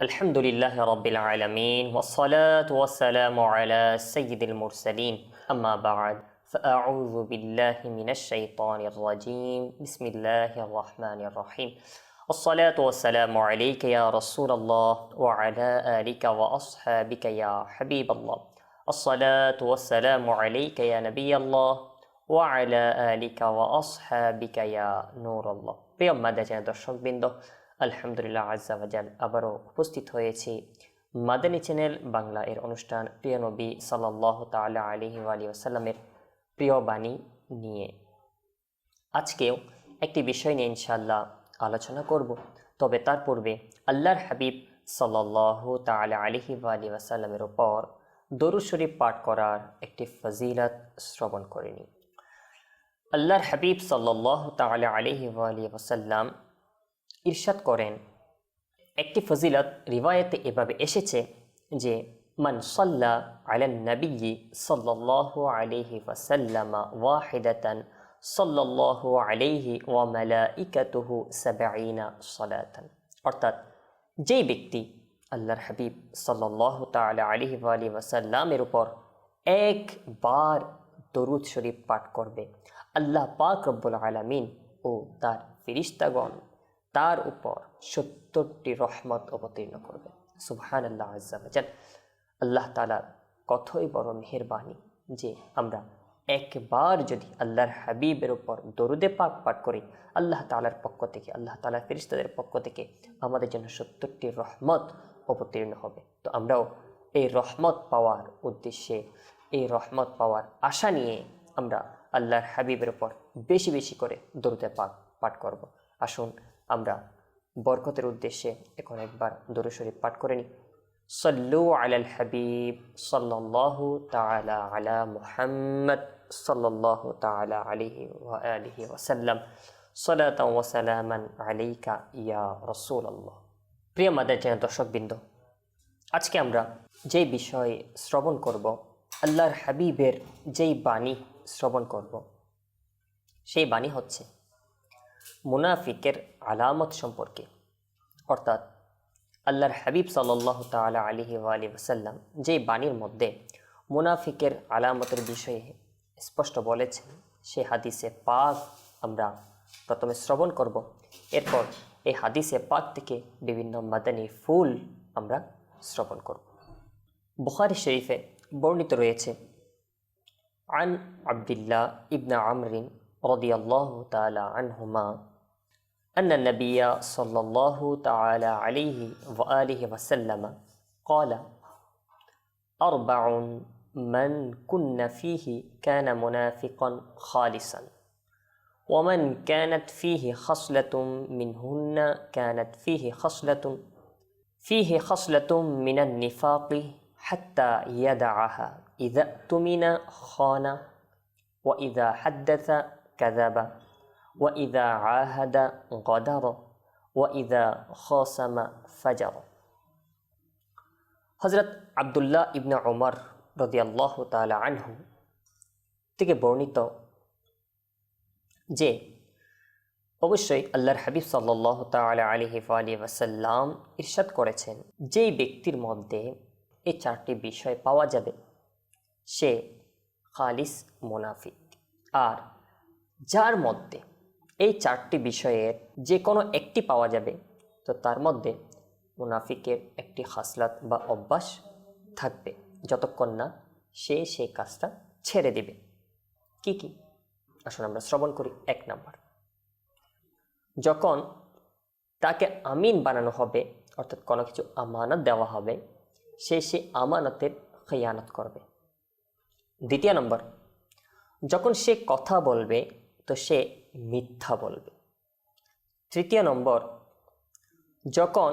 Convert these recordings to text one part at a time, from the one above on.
الحمد لله رب العالمين والصلاة والسلام على سيد المرسلين أما بعد فأعوذ بالله من الشيطان الرجيم بسم الله الرحمن الرحيم الصلاة والسلام عليك يا رسول الله وعلى آلك وأصحابك يا حبيب الله الصلاة والسلام عليك يا نبي الله وعلى آلك وأصحابك يا نور الله প্রিয় মাদানী দর্শকবৃন্দ আলহামদুলিল্লাহ আজ্জা ওয়াজাল আবারও উপস্থিত হয়েছি মাদানী চ্যানেল বাংলা এর অনুষ্ঠান প্রিয় নবী সাল্লাল্লাহু তাআলা আলাইহি ওয়াসাল্লামের প্রিয় বাণী নিয়ে। আজকেও একটি বিষয় নিয়ে ইনশাআল্লাহ আলোচনা করব, তবে তার পূর্বে আল্লাহর হাবিব সাল্লাল্লাহু তাআলা আলাইহি ওয়াসাল্লামের উপর দরুদ শরীফ পাঠ করার একটি ফজিলত শ্রবণ করে নিই। আল্লাহর হাবিব সাল্লাল্লাহু তাআলা আলাইহি ওয়াসাল্লাম ইরশাদ করেন, একটি ফজিলত রিওয়ায়াতে এভাবে এসেছে যে মান সাল্লা আলান নবী সাল্লাল্লাহু আলাইহি ওয়াসাল্লাম ওয়াহিদাতান সাল্লাল্লাহু আলাইহি ওয়া মালাইকাতুহু 70 সালাতান, অর্থাৎ যেই ব্যক্তি আল্লাহর হাবিব সাল্লাল্লাহু তাআলা আলাইহি ওয়াসাল্লামের উপর একবার দরুদ শরীফ পাঠ করবে, আল্লাহ পাক রব্বুল আলামিন ও তার ফেরেশতাগণ তার উপর 70টি রহমত অবতীর্ণ করবে। সুবহানাল্লাহ আজ্জা ওয়াজাল। আল্লাহ তাআলা কতই বড় মেহেরবানি যে আমরা একবার যদি আল্লাহর হাবিবের উপর দরুদে পাক পাঠ করি, আল্লাহ তাআলার পক্ষ থেকে, আল্লাহ তাআলার ফেরেশতাদের পক্ষ থেকে আমাদের জন্য 70টি রহমত অবতীর্ণ হবে। তো আমরাও এই রহমত পাওয়ার উদ্দেশ্যে, এই রহমত পাওয়ার আশা নিয়ে আমরা আল্লাহর হাবিবের উপর বেশি বেশি করে দরুদে পাক পাঠ করব। আসুন আমরা বরকতের উদ্দেশ্যে এখন একবার দরুদ শরীফ পাঠ করে নিই। সাল্লু আলাল হাবিব সাল্লাল্লাহু তাআলা আলা মুহাম্মদ সাল্লাল্লাহু তাআলা আলাইহি ওয়া আলিহি ওয়াসাল্লাম সালাতান ওয়া সালামান আলাইকা ইয়া রাসূলুল্লাহ। প্রিয় মাদানী দর্শকবৃন্দ, আজকে আমরা যেই বিষয় শ্রবণ করব, আল্লাহর হাবিবের যেই বাণী শ্রবণ করব, সেই বাণী হচ্ছে মুনাফিকের আলামত সম্পর্কে। অর্থাৎ আল্লাহর হাবিব সাল্লাল্লাহু তাআলা আলাইহি ওয়াসাল্লাম যেই বাণীর মধ্যে মুনাফিকের আলামতের বিষয়ে স্পষ্ট বলেছেন, সেই হাদিসে পাক আমরা প্রথমে শ্রবণ করব। এরপর এই হাদিসে পাক থেকে বিভিন্ন মাদানী ফুল আমরা শ্রবণ করব। বুখারী শরীফে বর্ণিত রয়েছে, আন আব্দুল্লাহ ইবনে আমর রাদিয়াল্লাহু তাআলা আনহুমা أن النبي صلى الله تعالى عليه وآله وسلم قال أربع من كن فيه كان منافقا خالصا ومن كانت فيه خصلة منهن كانت فيه خصلة من النفاق حتى يدعها إذا اؤتمن خان وإذا حدث كذب وإذا عاهد غدر وإذا خاصم فجر। হযরত আব্দুল্লাহ ইবনে উমর রাদিয়াল্লাহু তাআলা আনহু থেকে বর্ণিত যে অবশ্যই আল্লাহর হাবিব সাল্লাল্লাহু তাআলা আলাইহি ওয়াসাল্লাম ইরশাদ করেছেন, যেই ব্যক্তির মধ্যে এই চারটি বিষয় পাওয়া যাবে সে খালিস মুনাফিক। আর যার মধ্যে এই চারটি বিষয়ের যে কোনো একটি পাওয়া যাবে, তো তার মধ্যে মুনাফিকের একটি খাসলাত বা অভ্যাস থাকবে, যতক্ষণ না সে সেই কাজটা ছেড়ে দিবে। কি কি? আসুন আমরা শ্রবণ করি। 1 নাম্বার, যখন তাকে আমিন বানানো হবে, অর্থাৎ কোনো কিছু আমানত দেওয়া হবে, সে আমানতের খেয়ানত করবে। 2 নম্বর, যখন সে কথা বলবে তো সে মিথ্যা বলবে। 3 নম্বর, যখন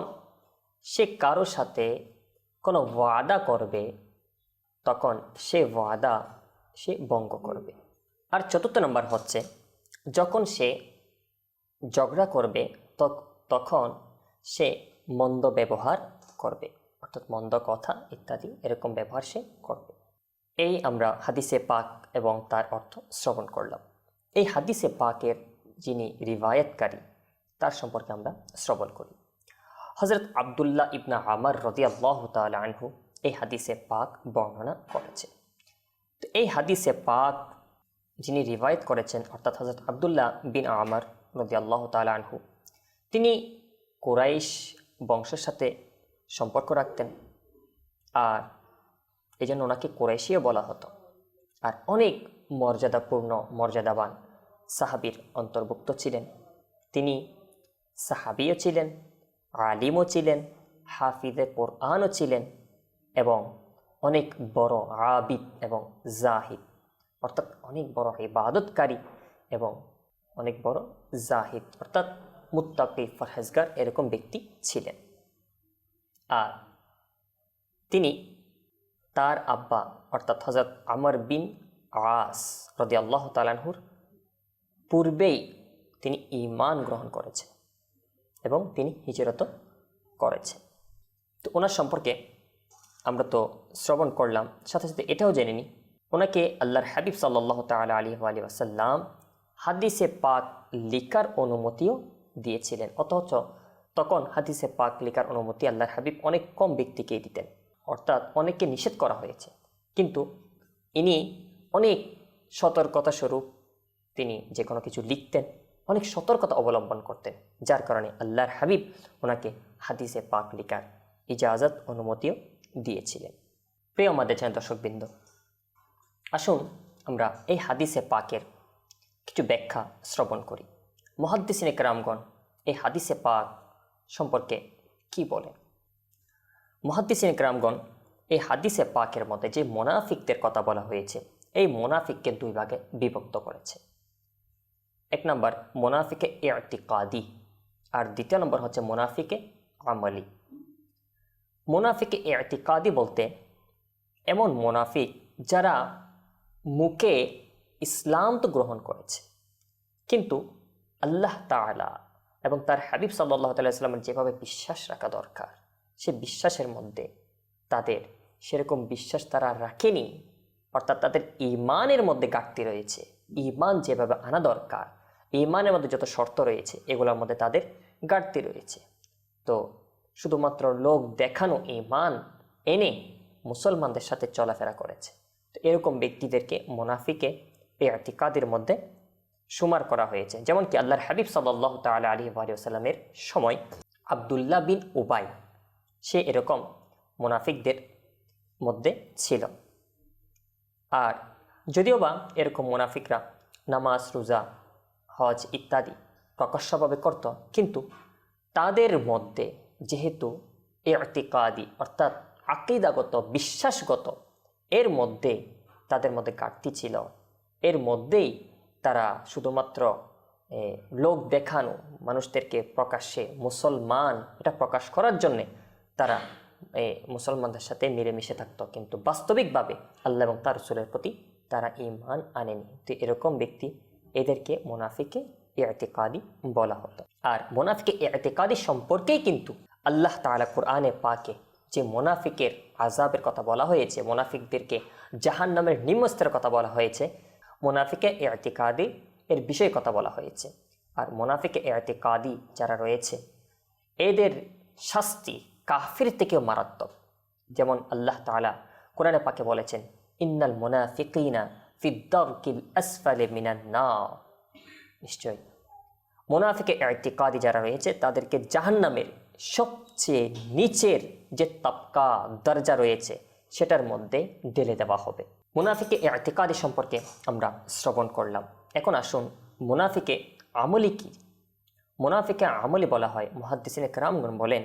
সে কারো সাথে কোনো ওয়াদা করবে তখন সে ওয়াদা সে ভঙ্গ করবে। আর 4 নম্বর হচ্ছে, যখন সে ঝগড়া করবে তখন সে মন্দ ব্যবহার করবে, অর্থাৎ মন্দ কথা ইত্যাদি এরকম ব্যবহার সে করবে। এই আমরা হাদিসে পাক এবং তার অর্থ শ্রবণ করলাম। এই হাদিসে পাকের যিনি রিওয়ায়াতকারী তার সম্পর্কে আমরা শ্রবণ করি। হযরত আব্দুল্লাহ ইবনে আমর রাদিয়াল্লাহু তাআলা আনহু এই হাদিসে পাক বর্ণনা করেছে। তো এই হাদিসে পাক যিনি রিওয়ায়াত করেছেন অর্থাৎ হযরত আব্দুল্লাহ বিন আমর রাদিয়াল্লাহু তাআলা আনহু, তিনি কুরাইশ বংশের সাথে সম্পর্ক রাখতেন, আর এই জন্য ওনাকে কুরাইশিও বলা হতো। আর অনেক মর্যাদাপূর্ণ মর্যাদাবান সাহাবীর অন্তর্ভুক্ত ছিলেন। তিনি সাহাবিও ছিলেন, আলিমও ছিলেন, হাফিজে কোরআনও ছিলেন এবং অনেক বড় আবিদ এবং জাহিদ, অর্থাৎ অনেক বড় ইবাদতকারী এবং অনেক বড় জাহিদ অর্থাৎ মুত্তাকি ফরহেজগার এরকম ব্যক্তি ছিলেন। আর তিনি তার আব্বা অর্থাৎ হযরত আমর বিন আস রাদিয়াল্লাহু তাআলা আনহুর পূর্বেই তিনি ঈমান গ্রহণ করেছেন এবং তিনি হিজরত করেছেন। তো ওনার সম্পর্কে আমরা তো শ্রবণ করলাম, সাথে সাথে এটাও জেনে নিই ওনাকে আল্লাহর হাবিব সাল্লাল্লাহু তাআলা আলাইহি ওয়াসাল্লাম হাদিসে পাক লেখার অনুমতিও দিয়েছিলেন। অথচ তখন হাদিসে পাক লেখার অনুমতি আল্লাহর হাবিব অনেক কম ব্যক্তিকেই দিতেন, অর্থাৎ অনেককে নিষেধ করা হয়েছে। কিন্তু ইনি অনেক সতর্কতা স্বরূপ তিনি যে কোনো কিছু লিখতেন, অনেক সতর্কতা অবলম্বন করতেন, যার কারণে আল্লাহর হাবিব ওনাকে হাদিসে পাক লেখার ইজাজত অনুমতিও দিয়েছিলেন। প্রিয় আমাদের দর্শকবৃন্দ, আসুন আমরা এই হাদিসে পাকের কিছু ব্যাখ্যা শ্রবণ করি। মুহাদ্দিসিনে কেরামগণ এই হাদিসে পাক সম্পর্কে কি বলেন? মুহাদ্দিসিনে কেরামগণ এই হাদিসে পাকের মধ্যে যে মুনাফিকদের কথা বলা হয়েছে, এই মুনাফিককে দুই ভাগে বিভক্ত করেছে। এক নম্বর মুনাফিকে ইতিকাদি, আর দ্বিতীয় নম্বর হচ্ছে মুনাফিকে আমলি। মুনাফিকে ইতিকাদি বলতে এমন মুনাফিক যারা মুখে ইসলাম তো গ্রহণ করেছে, কিন্তু আল্লাহ তাআলা এবং তার হাবিব সাল্লাল্লাহু আলাইহি ওয়াসাল্লামের যেভাবে বিশ্বাস রাখা দরকার, সে বিশ্বাসের মধ্যে তাদের সেরকম বিশ্বাস তারা রাখেনি, অর্থাৎ তাদের ঈমানের মধ্যে ঘাটতি রয়েছে। ঈমান যেভাবে আনা দরকার, ঈমানের মধ্যে যত শর্ত রয়েছে এগুলোর মধ্যে তাদের ঘাটতি রয়েছে। তো শুধুমাত্র লোক দেখানো ঈমান এনে মুসলমানদের সাথে চলাফেরা করেছে। তো এরকম ব্যক্তিদেরকে মুনাফিকে ইতিকাদের মধ্যে শুমার করা হয়েছে। যেমন কি আল্লাহর হাবিব সাল্লাল্লাহু তাআলা আলাইহি ওয়াসাল্লামের সময় আব্দুল্লাহ বিন উবাই, সে এরকম মুনাফিকদের মধ্যে ছিল। আর যদিও বা এরকম মুনাফিকরা নামাজ, রোজা, হজ ইত্যাদি প্রকাশ্যভাবে করত, কিন্তু তাদের মধ্যে যেহেতু ইতিকাদি অর্থাৎ আকীদাগত বিশ্বাসগত এর মধ্যে তাদের মধ্যে ঘাটতি ছিল, এর মধ্যেই তারা শুধুমাত্র লোক দেখানো, মানুষদেরকে প্রকাশ্যে মুসলমান এটা প্রকাশ করার জন্যে তারা মুসলমানদের সাথে মিলেমিশে থাকতো, কিন্তু বাস্তবিকভাবে আল্লাহ এবং তার রাসূলের প্রতি তারা ঈমান আনেনি। তো এরকম ব্যক্তি, এদেরকে মুনাফিকে ইতিকাদি বলা হতো। আর মুনাফিকে ইতিকাদি সম্পর্কেই কিন্তু আল্লাহ তাআলা কোরআনে পাকে যে মুনাফিকের আযাবের কথা বলা হয়েছে, মুনাফিকদেরকে জাহান্নামের নিম্নস্তরের কথা বলা হয়েছে, মুনাফিকে ইতিকাদি এর বিষয়ে কথা বলা হয়েছে। আর মুনাফিকে ইতিকাদি যারা রয়েছে এদের শাস্তি কাফির থেকেও মারাত্মক। যেমন আল্লাহ তাআলা কোরআনে পাকে বলেছেন, ইন্নাল মুনাফিকিনা ফিদ দারকিল আসফালি মিনান নার। নিশ্চয় মুনাফিকে ইতিকাদি যারা রয়েছে তাদেরকে জাহান্নামের সবচেয়ে নিচের যে তাবকা দরজা রয়েছে সেটার মধ্যে ঢেলে দেওয়া হবে। মুনাফিকে ইতিকাদি সম্পর্কে আমরা শ্রবণ করলাম। এখন আসুন মুনাফিকে আমলি কি? মুনাফিকে আমলি বলা হয়, মুহাদ্দিসিনে কেরামগণ বলেন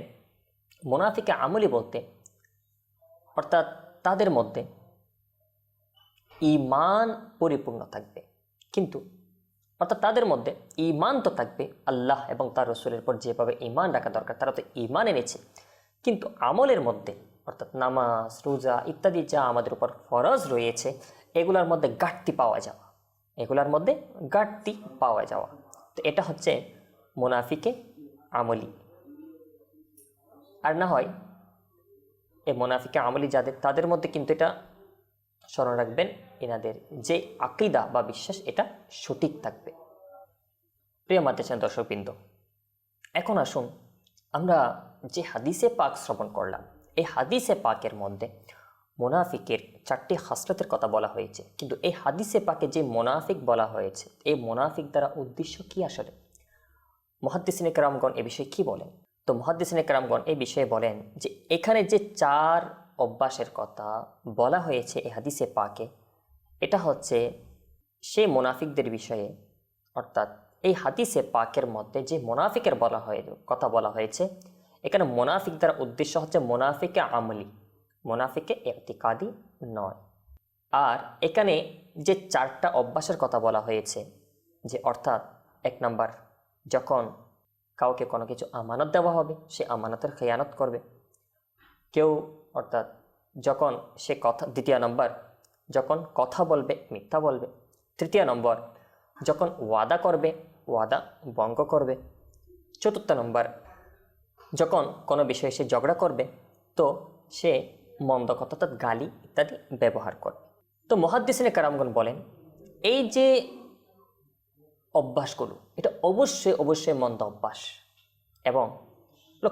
মুনাফিকে আমলি বলতে অর্থাৎ তাদের মধ্যে ঈমান পরিপূর্ণ থাকবে, কিন্তু অর্থাৎ তাদের মধ্যে ঈমান তো থাকবে, আল্লাহ এবং তার রাসূলের পর যেভাবে ঈমান রাখা দরকার তারা তো ঈমান এনেছে, কিন্তু আমলের মধ্যে অর্থাৎ নামাজ, রোজা ইত্যাদি যা আমাদের উপর ফরজ রয়েছে এগুলোর মধ্যে ঘাটতি পাওয়া যাওয়া, এগুলোর মধ্যে ঘাটতি পাওয়া যাওয়া। তো এটা হচ্ছে মুনাফিকে আমলি। আর না হয় এই মুনাফিকে আমলি যাদের, তাদের মধ্যে কিন্তু এটা স্মরণ রাখবেন, এনাদের যে আকীদা বা বিশ্বাস এটা সঠিক থাকবে। প্রিয় দর্শকবৃন্দ, এখন আসুন আমরা যে হাদিসে পাক শ্রবণ করলাম, এই হাদিসে পাকের মধ্যে মুনাফিকের 4টি খাসলতের কথা বলা হয়েছে, কিন্তু এই হাদিসে পাকে যে মুনাফিক বলা হয়েছে, এই মুনাফিক দ্বারা উদ্দেশ্য কি আসলে? মুহাদ্দিসিনে কেরামগণ এ বিষয়ে কি বলেন? তো মুহাদ্দিসিনে কেরামগণ এই বিষয়ে বলেন যে এখানে যে 4 অভ্যাসের কথা বলা হয়েছে এই হাদিসে পাকে, এটা হচ্ছে সেই মুনাফিকদের বিষয়ে, অর্থাৎ এই হাদিসে পাকের মধ্যে যে মুনাফিকের কথা বলা হয়েছে, এখানে মুনাফিক দ্বারা উদ্দেশ্য হচ্ছে মুনাফিকে আমলি, মুনাফিকে ইতিকাদি নয়। আর এখানে যে 4টা অভ্যাসের কথা বলা হয়েছে, যে অর্থাৎ 1 নাম্বার, যখন কাউকে কোনো কিছু আমানত দেওয়া হবে সে আমানতের খেয়ানত করবে কেউ, অর্থাৎ যখন সে কথা, 2 নম্বর, যখন কথা বলবে মিথ্যা বলবে, 3 নম্বর, যখন ওয়াদা করবে ওয়াদা ভঙ্গ করবে, 4 নম্বর, যখন কোনো বিষয়ে সে ঝগড়া করবে তো সে মন্দ কথা, অর্থাৎ গালি ইত্যাদি ব্যবহার করবে। তো মুহাদ্দিসিনে কেরামগণ বলেন এই যে অভ্যাসগুলো, এটা অবশ্যই মন্দ অভ্যাস, এবং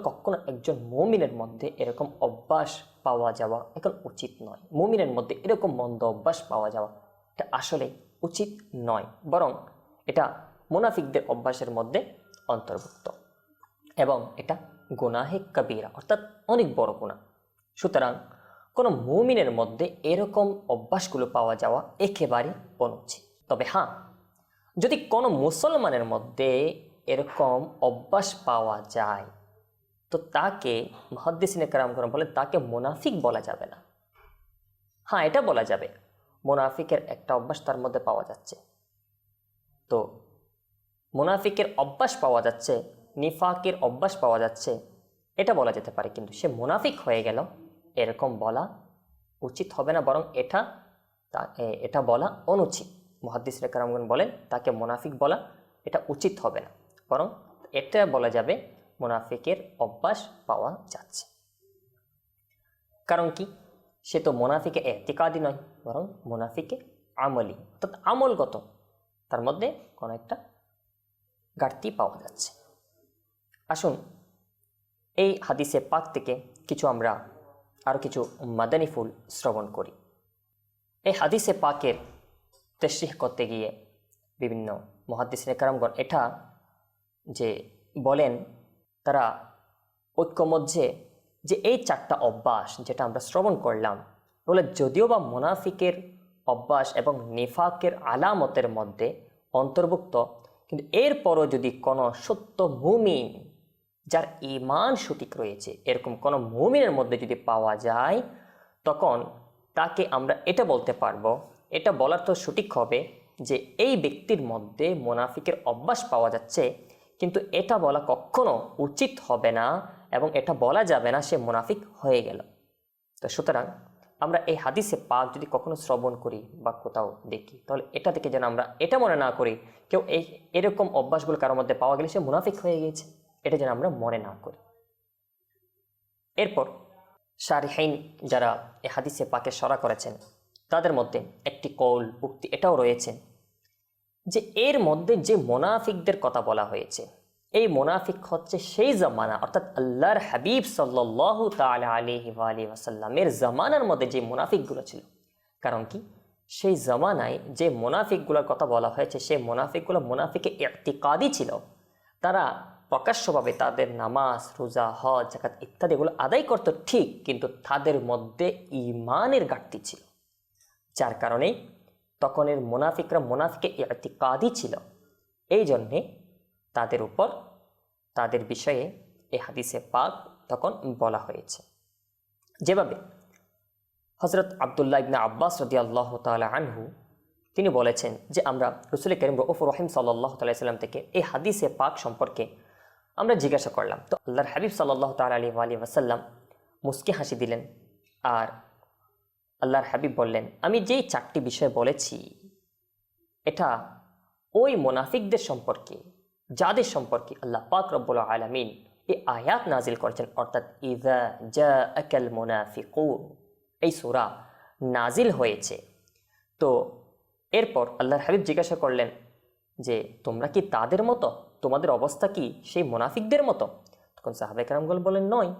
কখনো একজন মুমিনের মধ্যে এরকম অভ্যাস পাওয়া যাওয়া এখন উচিত নয়। মুমিনের মধ্যে এরকম মন্দ অভ্যাস পাওয়া যাওয়া এটা আসলে উচিত নয়, বরং এটা মুনাফিকদের অভ্যাসের মধ্যে অন্তর্ভুক্ত, এবং এটা গুনাহে কবিরা, অর্থাৎ অনেক বড় গুনাহ। সুতরাং কোনো মুমিনের মধ্যে এরকম অভ্যাসগুলো পাওয়া যাওয়া একেবারে অনুচিত। তবে হ্যাঁ, যদি কোনো মুসলমানের মধ্যে এরকম অভ্যাস পাওয়া যায় তো তাকে মুহাদ্দিসিনে কেরামগণ বলেন তাকে মুনাফিক বলা যাবে না। হ্যাঁ, এটা বলা যাবে মুনাফিকের একটা অভ্যাস তার মধ্যে পাওয়া যাচ্ছে, তো মুনাফিকের অভ্যাস পাওয়া যাচ্ছে, নিফাকের অভ্যাস পাওয়া যাচ্ছে, এটা বলা যেতে পারে, কিন্তু সে মুনাফিক হয়ে গেল এরকম বলা উচিত হবে না, বরং এটা বলা অনুচিত। মুহাদ্দিসিনে কেরামগণ বলেন তাকে মুনাফিক বলা এটা উচিত হবে না, বরং এটা বলা যাবে মুনাফিকের অভ্যাস পাওয়া যাচ্ছে। কারণ কি? সে তো মুনাফিকে ইতিকাদি নয়, বরং মুনাফিকে আমলি, অর্থাৎ আমলগত তার মধ্যে কোনো একটা ঘাটতি পাওয়া যাচ্ছে। আসুন এই হাদিসে পাক থেকে আমরা আরও কিছু মাদানী ফুল শ্রবণ করি। এই হাদিসে পাকের তাশরিহ করতে গিয়ে বিভিন্ন মুহাদ্দিসিনে কেরামগণ এটা যে বলেন, তারা ঐক্যমত যে এই 4টা অভ্যাস যেটা আমরা শ্রবণ করলাম, বলে যদিও বা মুনাফিকের অভ্যাস এবং নিফাকের আলামতের মধ্যে অন্তর্ভুক্ত, কিন্তু এরপরও যদি কোনো সত্য মুমিন যার ঈমান সঠিক রয়েছে এরকম কোনো মুমিনের মধ্যে যদি পাওয়া যায়, তখন তাকে আমরা এটা বলতে পারবো, এটা বলার তো সঠিক হবে যে এই ব্যক্তির মধ্যে মুনাফিকের অভ্যাস পাওয়া যাচ্ছে, কিন্তু এটা বলা কখনো উচিত হবে না এবং এটা বলা যাবে না সে মুনাফিক হয়ে গেল। তো সুতরাং আমরা এই হাদিসে পাক যদি কখনো শ্রবণ করি বা কোথাও দেখি, তাহলে এটা থেকে যেন আমরা এটা মনে না করি কেউ এরকম অভ্যাসগুলো কারোর মধ্যে পাওয়া গেলে সে মুনাফিক হয়ে গেছে, এটা যেন আমরা মনে না করি। এরপর শারিহাইন যারা এই হাদিসে পাকে শরা করেছেন তাদের মধ্যে একটি কৌল উক্তি এটাও রয়েছে যে এর মধ্যে যে মুনাফিকদের কথা বলা হয়েছে, এই মুনাফিক হচ্ছে সেই জামানা, অর্থাৎ আল্লাহর হাবিব সাল্লাল্লাহু তাআলা আলাইহি ওয়া আলিহি ওয়াসাল্লামের জামানার মধ্যে যে মুনাফিকগুলো ছিল। কারণ কি? সেই জামানায় যে মুনাফিকগুলোর কথা বলা হয়েছে সেই মুনাফিকগুলো মুনাফিকে ইতিকাদি ছিল। তারা প্রকাশ্যভাবে তাদের নামাজ, রোজা, হজ, যাকাত ইত্যাদিগুলো আদায় করত ঠিক, কিন্তু তাদের মধ্যে ঈমানের ঘাটতি ছিল, যার কারণে তখনের মুনাফিকরা মুনাফিকে ইতিকাদি ছিল। এই জন্যে তাদের উপর, তাদের বিষয়ে এই হাদিসে পাক তখন বলা হয়েছে। যেভাবে হযরত আব্দুল্লাহ ইবনে আব্বাস রাদিয়াল্লাহু তাআলা আনহু তিনি বলেছেন যে আমরা রাসূল কারীম রাউফুর রহিম সাল্লাল্লাহু তাআলা সাল্লাম থেকে এই হাদিসে পাক সম্পর্কে আমরা জিজ্ঞাসা করলাম, তো আল্লাহর হাবিব সাল্লাল্লাহু তাআলা আলাইহি ওয়াসাল্লাম মুস্কি হাসি দিলেন, আর আল্লাহর হাবিব বললেন, আমি যেই 4টি বিষয় বলেছি এটা ওই মুনাফিকদের সম্পর্কে যাদের সম্পর্কে আল্লাহ পাক রব্বুল আলামিন এই আয়াত নাজিল করেছেন, অর্থাৎ ইযা জাআকাল মুনাফিকুন, এই সূরা নাজিল হয়েছে। তো এরপর আল্লাহর হাবিব জিজ্ঞাসা করলেন যে তোমরা কি তাদের মতো, তোমাদের অবস্থা কি সেই মুনাফিকদের মতো? তখন সাহাবায়ে কেরামগণ বলেন নয়।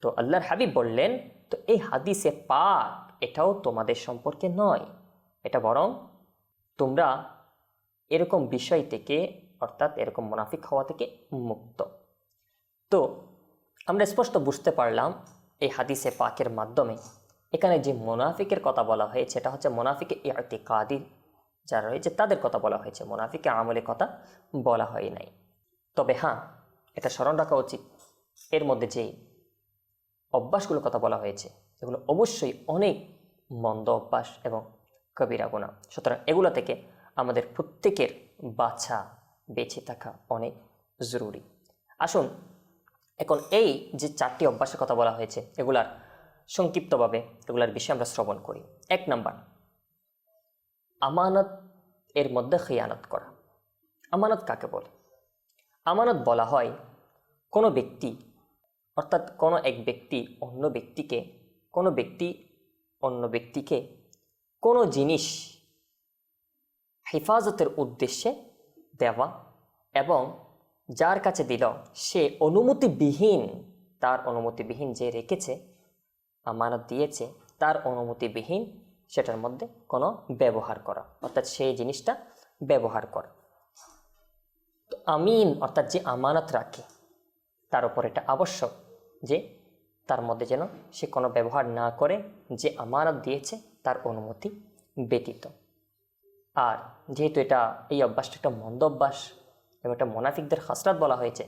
তো আল্লাহর হাবিব বললেন, তো এই হাদিসে পাক এটাও তোমাদের সম্পর্কে নয়, এটা বরং তোমরা এরকম বিষয় থেকে, অর্থাৎ এরকম মুনাফিক হওয়া থেকে মুক্ত। তো আমরা স্পষ্ট বুঝতে পারলাম এই হাদিসে পাকের মাধ্যমে এখানে যে মুনাফিকের কথা বলা হয়েছে এটা হচ্ছে মুনাফিকে ইতিকাদি যারা রয়েছে তাদের কথা বলা হয়েছে, মুনাফিকে আমলের কথা বলা হয় নাই। তবে হ্যাঁ, এটা স্মরণ রাখা উচিত এর মধ্যে যে অভ্যাসগুলোর কথা বলা হয়েছে এগুলো অবশ্যই অনেক মন্দ অভ্যাস এবং কবিরা গুনাহ। সুতরাং এগুলো থেকে আমাদের প্রত্যেকের বেঁচে থাকা অনেক জরুরি। আসুন এখন এই যে 4টি অভ্যাসের কথা বলা হয়েছে এগুলার সংক্ষিপ্তভাবে এগুলার বিষয়ে আমরা শ্রবণ করি। 1 নাম্বার, আমানত এর মধ্যে খিয়ানত করা। আমানত কাকে বলে? আমানত বলা হয় কোনো ব্যক্তি, অর্থাৎ কোনো এক ব্যক্তি অন্য ব্যক্তিকে কোনো জিনিস হেফাজতের উদ্দেশ্যে দেওয়া এবং যার কাছে দিল সে তার অনুমতিবিহীন যে রেখেছে, আমানত দিয়েছে, তার অনুমতিবিহীন সেটার মধ্যে কোনো ব্যবহার করা, অর্থাৎ সেই জিনিসটা ব্যবহার করা। তো আমিন অর্থাৎ যে আমানত রাখে তার উপর এটা আবশ্যক যে তার মধ্যে যেন সে কোনো ব্যবহার না করে যে আমানত দিয়েছে তার অনুমতি ব্যতীত। আর যেহেতু এই অভ্যাসটা একটা মন্দ অভ্যাস এবং এটা মুনাফিকদের খাসরাত বলা হয়েছে,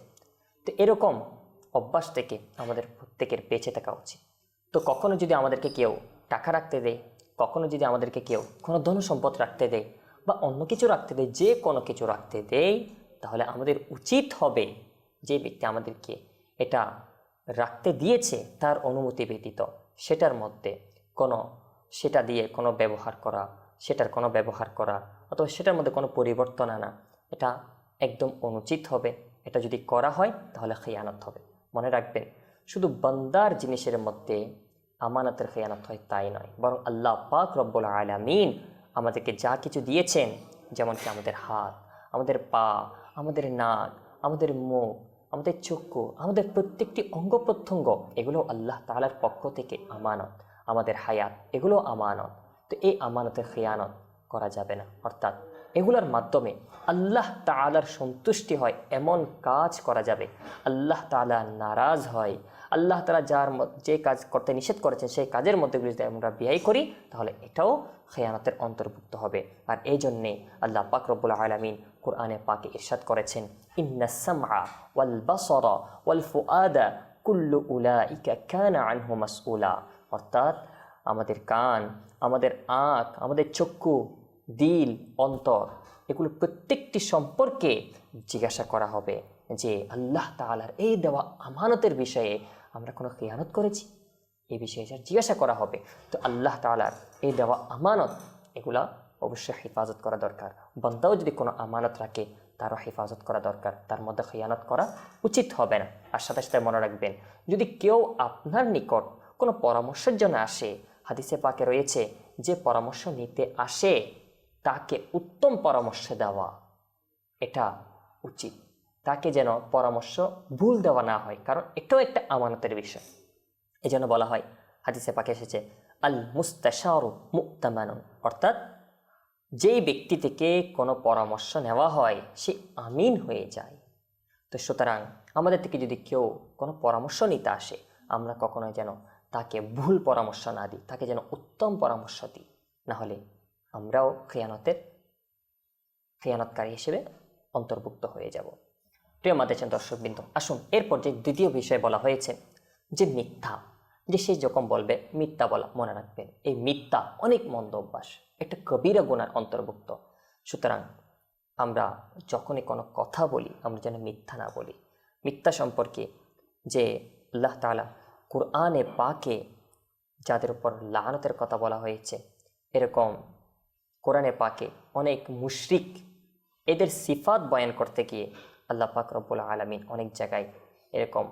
তো এরকম অভ্যাস থেকে আমাদের প্রত্যেকের বেঁচে থাকা উচিত। তো কখনো যদি আমাদেরকে কেউ টাকা রাখতে দেয়, কখনো যদি আমাদেরকে কেউ কোনো ধন সম্পদ রাখতে দেয় বা অন্য কিছু রাখতে দেয়, যে কোনো কিছু রাখতে দেয়, তাহলে আমাদের উচিত হবে যে ব্যক্তি আমাদেরকে এটা রাখতে দিয়েছে তার অনুমতি ব্যতীত সেটা দিয়ে কোনো ব্যবহার করা, অথবা সেটার মধ্যে কোনো পরিবর্তন আনা, এটা একদম অনুচিত হবে। এটা যদি করা হয় তাহলে খিয়ানত হবে। মনে রাখবেন, শুধু বান্দার জিনিসের মধ্যে আমানতের খিয়ানত হয় তাই নয়, বরং আল্লাহ পাক রব্বুল আলামিন আমাদেরকে যা কিছু দিয়েছেন, যেমন কি আমাদের হাত, আমাদের পা, আমাদের নাক, আমাদের মুখ, আমাদের চক্ষু, আমাদের প্রত্যেকটি অঙ্গ প্রত্যঙ্গ, এগুলো আল্লাহ তাআলার পক্ষ থেকে আমানত। আমাদের হায়াত, এগুলো আমানত। তো এই আমানতের খিয়ানত করা যাবে না, অর্থাৎ এগুলোর মাধ্যমে আল্লাহ তাআলার সন্তুষ্টি হয় এমন কাজ করা যাবে, আল্লাহ তাআলা নারাজ হয়, আল্লাহ তাআলা যে কাজ করতে নিষেধ করেছেন সেই কাজের মধ্যে যদি আমরা ব্যয় করি তাহলে এটাও খিয়ানতের অন্তর্ভুক্ত হবে। আর এই জন্যে আল্লাহ পাক রব্বুল আলামিন কোরআনে পাকে ইরশাদ করেছেন, ইন্নাস সামআ ওয়াল বাসারা ওয়াল ফুআদা কুল্লু উলাইকা কানা আনহু মাসউলা। অর্থাৎ আমাদের কান, আমাদের আঁখ, আমাদের চক্ষু, দিল, অন্তর, এগুলো প্রত্যেকটি সম্পর্কে জিজ্ঞাসা করা হবে যে আল্লাহ তাআলার এই দেওয়া আমানতের বিষয়ে আমরা কোনো খিয়ানত করেছি, এই বিষয়ে জিজ্ঞাসা করা হবে। তো আল্লাহ তাআলার এই দেওয়া আমানত এগুলা অবশ্যই হেফাজত করা দরকার। বান্দাও যদি কোনো আমানত রাখে তারও হেফাজত করা দরকার, তার মধ্যে খিয়ানত করা উচিত হবে না। আর সাথে সাথে মনে রাখবেন, যদি কেউ আপনার নিকট কোনো পরামর্শের জন্য আসে, হাদিসে পাকে রয়েছে যে পরামর্শ নিতে আসে তাকে উত্তম পরামর্শ দেওয়া, এটা উচিত। তাকে যেন পরামর্শ ভুল দেওয়া না হয়, কারণ এটাও একটা আমানতের বিষয়। এই জন্য বলা হয়, হাদিসে পাকে এসেছে, আল মুস্তাশারু মু'তামানুন, অর্থাৎ যেই ব্যক্তি থেকে কোনো পরামর্শ নেওয়া হয় সে আমিন হয়ে যায়। তো সুতরাং আমাদের থেকে যদি কেউ কোনো পরামর্শ নিতে আসে, আমরা কখনোই যেন তাকে ভুল পরামর্শ না দিই, তাকে যেন উত্তম পরামর্শ দিই, না হলে আমরাও খিয়ানতকারী হিসেবে অন্তর্ভুক্ত হয়ে যাব। প্রিয় মাদেশের দর্শকবৃন্দ, আসুন এরপর যে দ্বিতীয় বিষয় বলা হয়েছে যে মিথ্যা, যে সে যখন বলবে মিথ্যা বলা, মনে রাখবেন এই মিথ্যা অনেক মন্দ অভ্যাস, একটা কবিরা গুনার অন্তর্ভুক্ত। সুতরাং আমরা যখনই কোনো কথা বলি আমরা যেন মিথ্যা না বলি। মিথ্যা সম্পর্কে যে আল্লাহ তাআলা কুরআনে পাকে যাদের উপর লাআনতের কথা বলা হয়েছে, এরকম কোরআনে পাকে অনেক মুশরিক এদের সিফাত বয়ান করতে গিয়ে আল্লাহ পাক রব্বুল আলামিন অনেক জায়গায় এরকম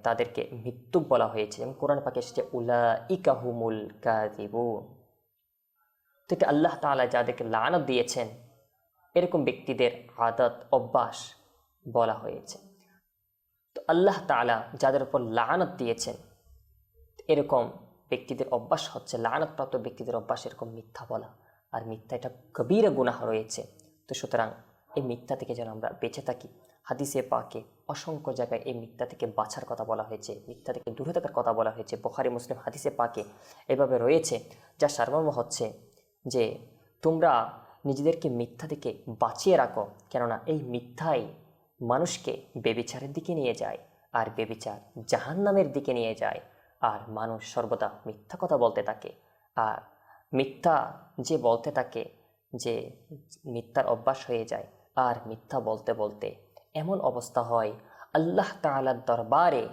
তাদেরকে মিথ্যুক বলা হয়েছে। যেমন কোরআন পাকে এসেছে উলাইকা হুমুল কাযিবুন। তো এটা আল্লাহ তাআলা যাদেরকে লাআনত দিয়েছেন এরকম ব্যক্তিদের আদত অভ্যাস বলা হয়েছে। তো আল্লাহ তাআলা যাদের উপর লাআনত দিয়েছেন, এরকম ব্যক্তিদের অভ্যাস হচ্ছে, লাআনতপ্রাপ্ত ব্যক্তিদের অভ্যাস এরকম মিথ্যা বলা, আর মিথ্যা এটা কবিরা গুনাহ রয়েছে। তো সুতরাং এই মিথ্যা থেকে যেন আমরা বেঁচে থাকি। হাদিসে পাকে অসংখ্য জায়গায় এই মিথ্যা থেকে বাঁচার কথা বলা হয়েছে, মিথ্যা থেকে দূরে থাকার কথা বলা হয়েছে। বুখারী মুসলিম হাদিসে পাকে এভাবে রয়েছে, যা সারমর্ম হচ্ছে যে তোমরা নিজেদেরকে মিথ্যা থেকে বাঁচিয়ে রাখো, কেননা এই মিথ্যাই মানুষকে বেবিচারের দিকে নিয়ে যায়, আর বেবিচার জাহান্নামের দিকে নিয়ে যায়। আর মানুষ সর্বদা মিথ্যা কথা বলতে থাকে, আর মিথ্যা যে বলতে থাকে, যে মিথ্যার অভ্যাস হয়ে যায়, আর মিথ্যা বলতে বলতে এমন অবস্থা হয় আল্লাহ তাআলার দরবারে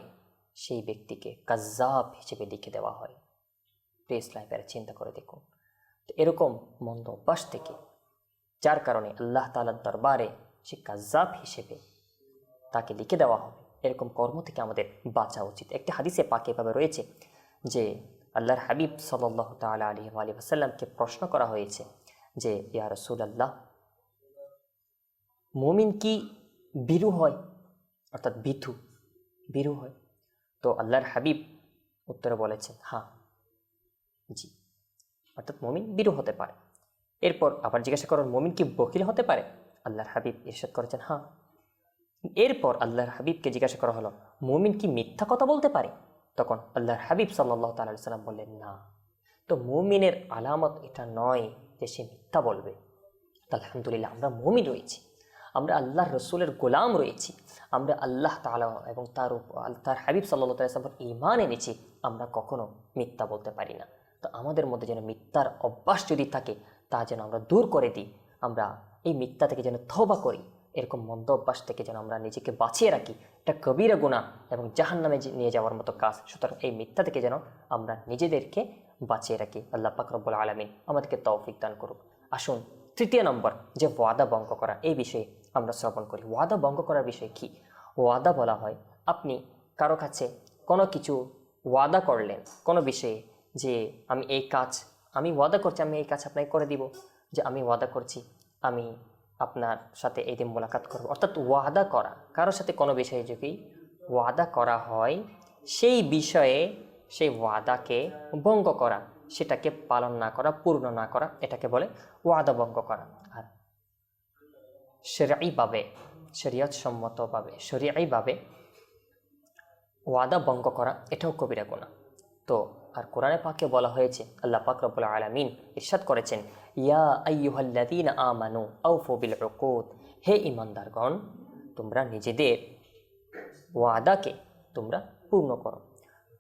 সেই ব্যক্তিকে কাজ্জাব হিসেবে লিখে দেওয়া হয়। প্রেস লাইফের চিন্তা করে দেখুন। তো এরকম মন্দ অভ্যাস থেকে, যার কারণে আল্লাহ তাআলার দরবারে সে কাজ্জাব হিসেবে তাকে লিখে দেওয়া হবে, এরকম কর্ম থেকে আমাদের বাঁচা উচিত। একটি হাদিসে পাকে এভাবে রয়েছে যে আল্লাহর হাবিব সাল্লাল্লাহু তাআলা আলাইহি ওয়া সাল্লামকে প্রশ্ন করা হয়েছে যে ইয়া রাসূলুল্লাহ, মুমিন কি ভীরু হয়, অর্থাৎ ভীরু হয়? তো আল্লাহর হাবিব উত্তরে বলেছেন হ্যাঁ, জি, অর্থাৎ মুমিন ভীরু হতে পারে। এরপর আবার জিজ্ঞাসা করেন মুমিন কি বখিল হতে পারে? আল্লাহর হাবিব ইরশাদ করেছেন হ্যাঁ। এরপর আল্লাহর হাবিবকে জিজ্ঞাসা করা হলো মুমিন কি মিথ্যা কথা বলতে পারে? তখন আল্লাহর হাবিব সাল্লাল্লাহু তাআলা আলাইহি সাল্লাম বললেন না। তো মুমিনের আলামত এটা নয় যে সে মিথ্যা বলবে। আলহামদুলিল্লাহ, আমরা মুমিন রয়েছি, আমরা আল্লাহর রসুলের গোলাম রয়েছি, আমরা আল্লাহ তাআলা এবং তার হাবিব সাল্লাল্লাহু আলাইহি ওয়াসাল্লাম ঈমান এনেছি, আমরা কখনো মিথ্যা বলতে পারি না। তো আমাদের মধ্যে যেন মিথ্যার অভ্যাস যদি থাকে তা যেন আমরা দূর করে দিই, আমরা এই মিথ্যা থেকে যেন তওবা করি, এরকম মন্দ অভ্যাস থেকে যেন আমরা নিজেকে বাঁচিয়ে রাখি। এটা কবিরা গুনাহ এবং জাহান্নামে নিয়ে যাওয়ার মতো কাজ। সুতরাং এই মিথ্যা থেকে যেন আমরা নিজেদেরকে বাঁচিয়ে রাখি। আল্লাহ পাক রব্বুল আলামিন আমাদেরকে তৌফিক দান করুক। আসুন তৃতীয় নম্বর, যে ওয়াদা ভঙ্গ করা, এই বিষয়ে আমরা শ্রবণ করি। ওয়াদা ভঙ্গ করার বিষয় কি? ওয়াদা বলা হয় আপনি কারো কাছে কোনো কিছু ওয়াদা করলেন কোনো বিষয়ে, যে আমি ওয়াদা করছি আমি এই কাজ আপনাকে করে দিব, যে আমি ওয়াদা করছি আমি আপনার সাথে এই দিন মোলাকাত করব। অর্থাৎ ওয়াদা করা, কারোর সাথে কোনো বিষয়ে যদি ওয়াদা করা হয়, সেই বিষয়ে সেই ওয়াদাকে ভঙ্গ করা, সেটাকে পালন না করা, পূর্ণ না করা, এটাকে বলে ওয়াদা ভঙ্গ করা। আর শরীয়তভাবে শরীয়তসম্মতভাবে ওয়াদা ভঙ্গ করা এটাও কবিরা গুনাহ। তো আর কোরআনে পাকে বলা হয়েছে, আল্লাহ পাক রব্বুল আলামিন ইরশাদ করেছেন ইয়া আইয়ুহাল্লাযীনা আমানু আউফু বিল উকুদ, হে ঈমানদারগণ তোমরা নিজেদের ওয়াদাকে তোমরা পূর্ণ করো।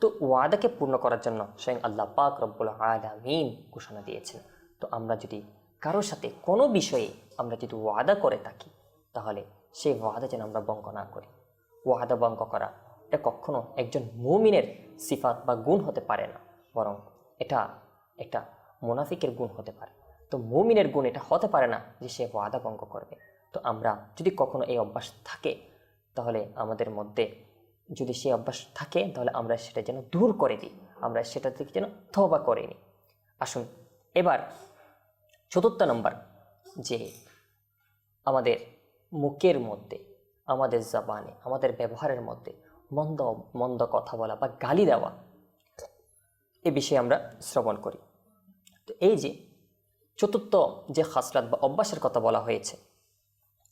তো ওয়াদাকে পূর্ণ করার জন্য স্বয়ং আল্লাহ পাক রব্বুল আলামিন ঘোষণা দিয়েছেন। তো আমরা যদি কারোর সাথে কোনো বিষয়ে আমরা যদি ওয়াদা করে থাকি, তাহলে সেই ওয়াদা যেন আমরা ভঙ্গ না করি। ওয়াদা ভঙ্গ করা এটা কখনো একজন মুমিনের সিফাত বা গুণ হতে পারে না, বরং এটা একটা মুনাফিকের গুণ হতে পারে। তো মুমিনের গুণ এটা হতে পারে না যে সে ওয়াদা ভঙ্গ করবে। তো আমরা যদি কখনো এই অভ্যাস থাকে, তাহলে আমাদের মধ্যে যদি সেই অভ্যাস থাকে, তাহলে আমরা সেটা যেন দূর করে দিই, আমরা সেটা থেকে যেন তওবা করে নিই। আসুন এবার চতুর্থ নম্বর, যে আমাদের মুখের মধ্যে, আমাদের জবানে, আমাদের ব্যবহারের মধ্যে মন্দ মন্দ কথা বলা বা গালি দেওয়া, এ বিষয়ে আমরা শ্রবণ করি। তো এই যে চতুর্থ যে খাসলাত বা অভ্যাসের কথা বলা হয়েছে,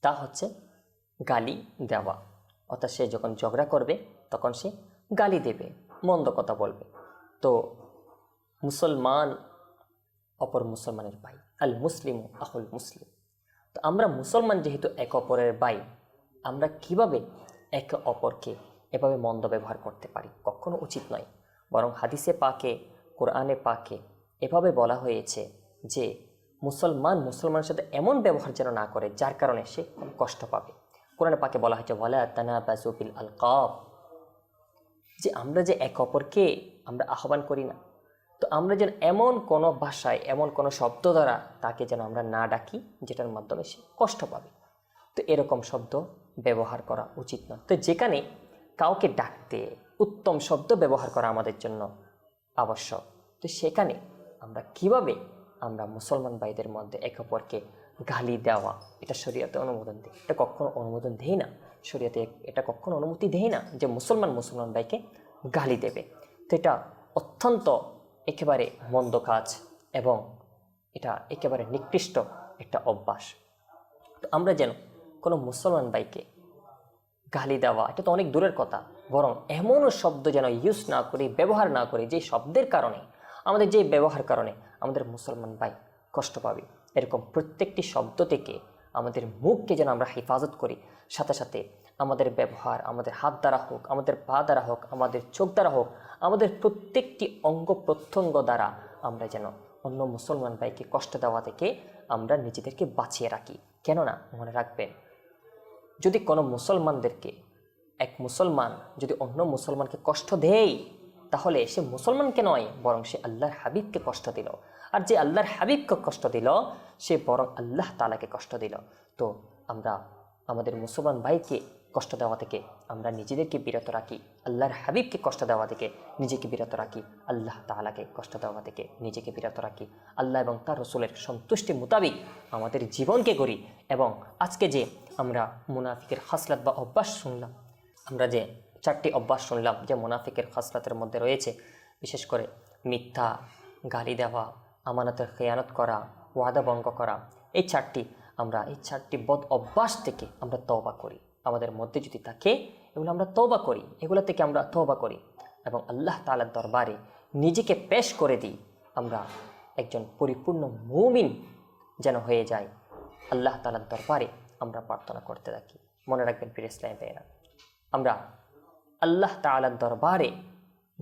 তা হচ্ছে গালি দেওয়া। অর্থাৎ সে যখন ঝগড়া করবে তখন সে গালি দেবে, মন্দ কথা বলবে। তো মুসলমান অপর মুসলমানের ভাই, আল মুসলিমু আহুল মুসলিম। তো আমরা মুসলমান যেহেতু এক অপরের ভাই, আমরা কিভাবে একে অপরকে এভাবে মন্দ ব্যবহার করতে পারি? কখনো উচিত নয়। বরং হাদিসে পাকে, কোরআনে পাকে এভাবে বলা হয়েছে যে মুসলমানের সাথে এমন ব্যবহার যেন না করে যার কারণে সে কোনো কষ্ট পাবে। কোরআনে পাকে বলা হয়েছে ওয়ালা তানাবাজু বিল আলকাব, যে আমরা যে এক অপরকে আমরা আহ্বান করি না, তো আমরা যেন এমন কোনো ভাষায়, এমন কোনো শব্দ দ্বারা তাকে যেন আমরা না ডাকি যেটার মাধ্যমে সে কষ্ট পাবে। তো এরকম শব্দ ব্যবহার করা উচিত নয়। তো যেখানে কাউকে ডাকতে উত্তম শব্দ ব্যবহার করা আমাদের জন্য আবশ্যক, তো সেখানে আমরা কিভাবে আমরা মুসলমান ভাইদের মধ্যে একে অপরকে গালি দেওয়া, এটা শরীয়তে অনুমোদন দেয়? এটা কখনো অনুমোদন দেয় না। শরীয়তে এটা কখনো অনুমতি দেয় না যে মুসলমান ভাইকে গালি দেবে। তো এটা অত্যন্ত একেবারে মন্দ কাজ এবং এটা একেবারে নিকৃষ্ট একটা অভ্যাস। তো আমরা যেন কোনো মুসলমান ভাইকে গালি দেওয়া এটা তো অনেক দূরের কথা, বরং এমনও শব্দ যেন ইউজ না করি, ব্যবহার না করি যে শব্দের কারণে আমাদের যে ব্যবহার কারণে আমাদের মুসলমান ভাই কষ্ট পাবে। এরকম প্রত্যেকটি শব্দ থেকে আমাদের মুখকে যেন আমরা হেফাজত করি, সাথে সাথে আমাদের ব্যবহার, আমাদের হাত দ্বারা হোক, আমাদের পা দ্বারা হোক, আমাদের চোখ দ্বারা হোক, আমাদের প্রত্যেকটি অঙ্গ প্রত্যঙ্গ দ্বারা আমরা যেন অন্য মুসলমান ভাইকে কষ্ট দেওয়া থেকে আমরা নিজেদেরকে বাঁচিয়ে রাখি। কেননা মনে রাখবেন, যদি কোনো মুসলমানদেরকে এক মুসলমান যদি অন্য মুসলমানকে কষ্ট দেয়, তাহলে সে মুসলমানকে নয় বরং সে আল্লাহর হাবিবকে কষ্ট দিল। আর যে আল্লাহর হাবিবকে কষ্ট দিল সে বরং আল্লাহ তাআলাকে কষ্ট দিল। তো আমরা আমাদের মুসলমান ভাইকে কষ্ট দেওয়া থেকে আমরা নিজেদেরকে বিরত রাখি, আল্লাহর হাবিবকে কষ্ট দেওয়া থেকে নিজেকে বিরত রাখি, আল্লাহ তাআলাকে কষ্ট দেওয়া থেকে নিজেকে বিরত রাখি, আল্লাহ এবং তার রসুলের সন্তুষ্টি মোতাবিক আমাদের জীবনকে করি। এবং আজকে যে আমরা মুনাফিকের খাসলাত বা অভ্যাস শুনলাম, আমরা যে 4টি অভ্যাস শুনলাম যে মুনাফিকের খাসলাতের মধ্যে রয়েছে, বিশেষ করে মিথ্যা, গালি দেওয়া, আমানতের খেয়ানত করা, ওয়াদা ভঙ্গ করা, এই 4টি বদ অভ্যাস থেকে আমরা তওবা করি। আমাদের মধ্যে যদি থাকে এগুলো আমরা তওবা করি, এগুলো থেকে আমরা তওবা করি এবং আল্লাহ তাআলার দরবারে নিজেকে পেশ করে দিই। আমরা একজন পরিপূর্ণ মুমিন যেন হয়ে যায়, আল্লাহ তাআলার দরবারে আমরা প্রার্থনা করতে থাকি। মনে রাখবেন প্রিয় ইসলামী ভাইয়েরা, আমরা আল্লাহ তাআলার দরবারে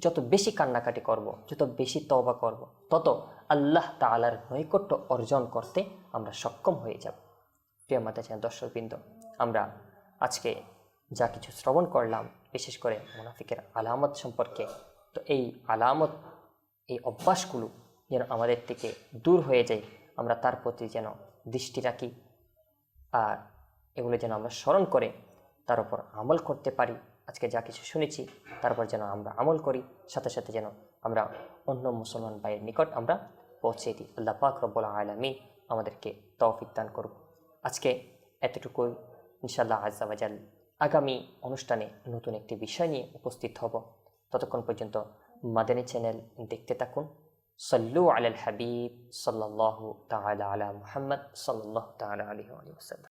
যত বেশি কান্নাকাটি করব, যত বেশি তওবা করব, তত আল্লাহ তাআলার নৈকট্য অর্জন করতে আমরা সক্ষম হয়ে যাব। প্রিয় মাতাচান দর্শকবৃন্দ, আমরা আজকে যা কিছু শ্রবণ করলাম, বিশেষ করে মুনাফিকের আলামত সম্পর্কে, তো এই আলামত, এই অভ্যাসগুলো যেন আমাদের থেকে দূর হয়ে যায়, আমরা তার প্রতি যেন দৃষ্টি রাখি আর এগুলো যেন আমরা স্মরণ করে তার উপর আমল করতে পারি। আজকে যা কিছু শুনেছি তারপর যেন আমরা আমল করি, সাথে সাথে যেন আমরা অন্য মুসলমান ভাইয়ের নিকট আমরা পৌঁছে দিই। আল্লাহ পাক রব্বুল আলামিন আমাদেরকে তৌফিক দান করুন। আজকে এতটুকুই, ইনশাআল্লাহ আজ্জা ওয়া জাল আগামী অনুষ্ঠানে নতুন একটি বিষয় নিয়ে উপস্থিত হব। ততক্ষণ পর্যন্ত মাদানী চ্যানেল দেখতে থাকুন। সাল্লু আলাল হাবিব সাল্লাল্লাহু তাআলা আলা মুহাম্মদ সাল্লাল্লাহু তাআলা আলাইহি ওয়া সাল্লাম।